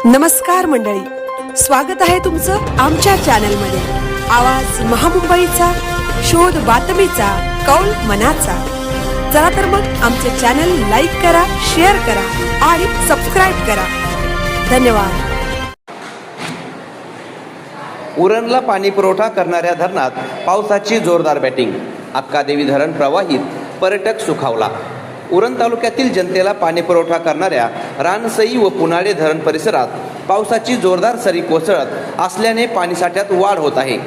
नमस्कार मंडळी, स्वागत आहे तुमचं आमच्या चॅनलमध्ये। आवाज महामुंबईचा, शोध बातमीचा, कौल मनाचा। चला तर मग आमचे चॅनल लाईक करा, शेअर करा आणि सबस्क्राइब करा। धन्यवाद। उरणला पाणी पुरवठा करणाऱ्या धरणात पावसाची जोरदार बॅटिंग। अक्कादेवी धरण प्रवाहित, पर्यटक सुखावला। उरण तालुक्यातील जनतेला पाणी पुरवठा करणाऱ्या रानसई व पुनाळे धरण परिसरात पावसाची जोरदार सरी कोसळत असल्याने पाणीसाठ्यात वाढ होत आहे।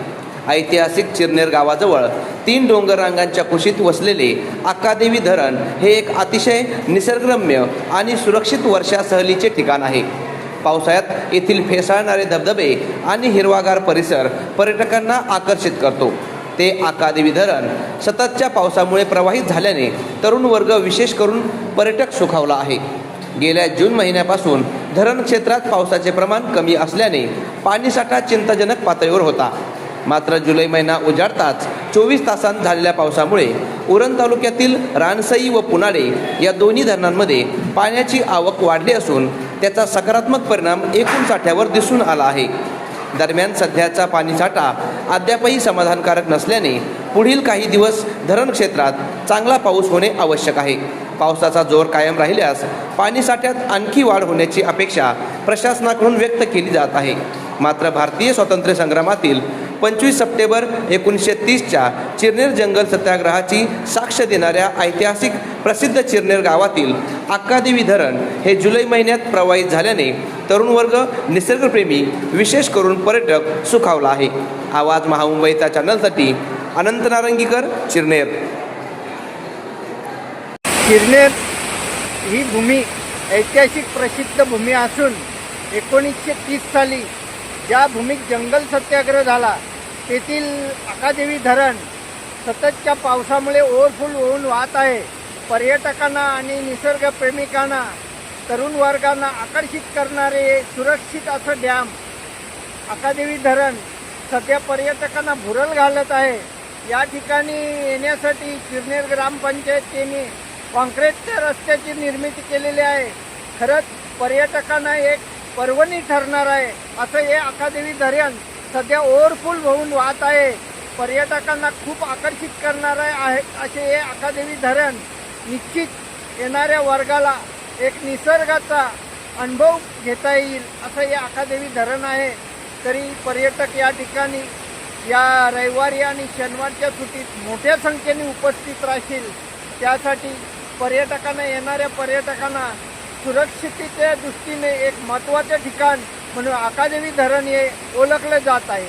ऐतिहासिक चिरनेर गावाजवळ 3 डोंगर रांगांच्या कुशीत वसलेले अक्कादेवी धरण हे एक अतिशय निसर्गरम्य आणि सुरक्षित वर्षा सहलीचे ठिकाण आहे। पावसाळ्यात येथील फेसाळणारे धबधबे आणि हिरवागार परिसर पर्यटकांना आकर्षित करतो। ते अक्कादेवी धरण सततच्या पावसामुळे प्रवाहित झाल्याने तरुण वर्ग विशेष करून पर्यटक सुखावला आहे। गेल्या जून महिन्यापासून धरण क्षेत्रात पावसाचे प्रमाण कमी असल्याने पाणीसाठा चिंताजनक पातळीवर होता। मात्र जुलै महिना उजाडताच 24 तासांत झालेल्या पावसामुळे उरण तालुक्यातील रानसई व पुनाळे या दोन्ही धरणांमध्ये पाण्याची आवक वाढली असून त्याचा सकारात्मक परिणाम एकूण साठ्यावर दिसून आला आहे। दरम्यान सध्याचा पाणीसाठा अद्यापही समाधानकारक नसल्याने पुढील काही दिवस धरण क्षेत्रात चांगला पाऊस होणे आवश्यक आहे। पावसाचा जोर कायम राहिल्यास पाणीसाठ्यात आणखी वाढ होण्याची अपेक्षा प्रशासनाकडून व्यक्त केली जात आहे। मात्र भारतीय स्वातंत्र्य संग्रामातील 25 सप्टेंबर 1930च्या चिरनेर जंगल सत्याग्रहाची साक्ष देणाऱ्या ऐतिहासिक प्रसिद्ध चिरनेर गावातील अक्कादेवी धरण हे जुलै महिन्यात प्रवाहित झाल्याने तरुण वर्ग, निसर्गप्रेमी, विशेष करून पर्यटक सुखावला आहे। आवाज महामुंबईचा चॅनलसाठी अनंत नारंगीकर, चिरनेर। चिरनेर ही भूमी ऐतिहासिक प्रसिद्ध भूमी असून 1930 साली ज्या भूमीत जंगल सत्याग्रह झाला तेथील अक्कादेवी धरण सततच्या पावसामुळे ओव्हरफुल होऊन वाहत आहे। पर्यटकांना आणि निसर्गप्रेमिकांना, तरुण वर्गांना आकर्षित करणारे सुरक्षित असं डॅम अक्कादेवी धरण सध्या पर्यटकांना भुरळ घालत आहे। या ठिकाणी येण्यासाठी चिरनेर ग्रामपंचायतीने कॉन्क्रीटच्या रस्त्याची निर्मिती केलेली आहे। खरंच पर्यटकांना एक पर्वणी ठरणार आहे असं हे अक्कादेवी धरण सध्या ओव्हरफुल होऊन वाहत आहे। पर्यटकांना खूप आकर्षित करणार आहे असे हे अक्कादेवी धरण निश्चित येणाऱ्या वर्गाला एक निसर्गाचा अनुभव घेता येईल असं हे अक्कादेवी धरण आहे। तरी पर्यटक या ठिकाणी या रविवारी आणि शनिवारच्या सुट्टीत मोठ्या संख्येने उपस्थित राहतील। त्यासाठी येणाऱ्या पर्यटकांना सुरक्षिततेच्या दृष्टीने एक महत्त्वाचे ठिकाण म्हणून अक्कादेवी धरण हे ओळखले जात आहे।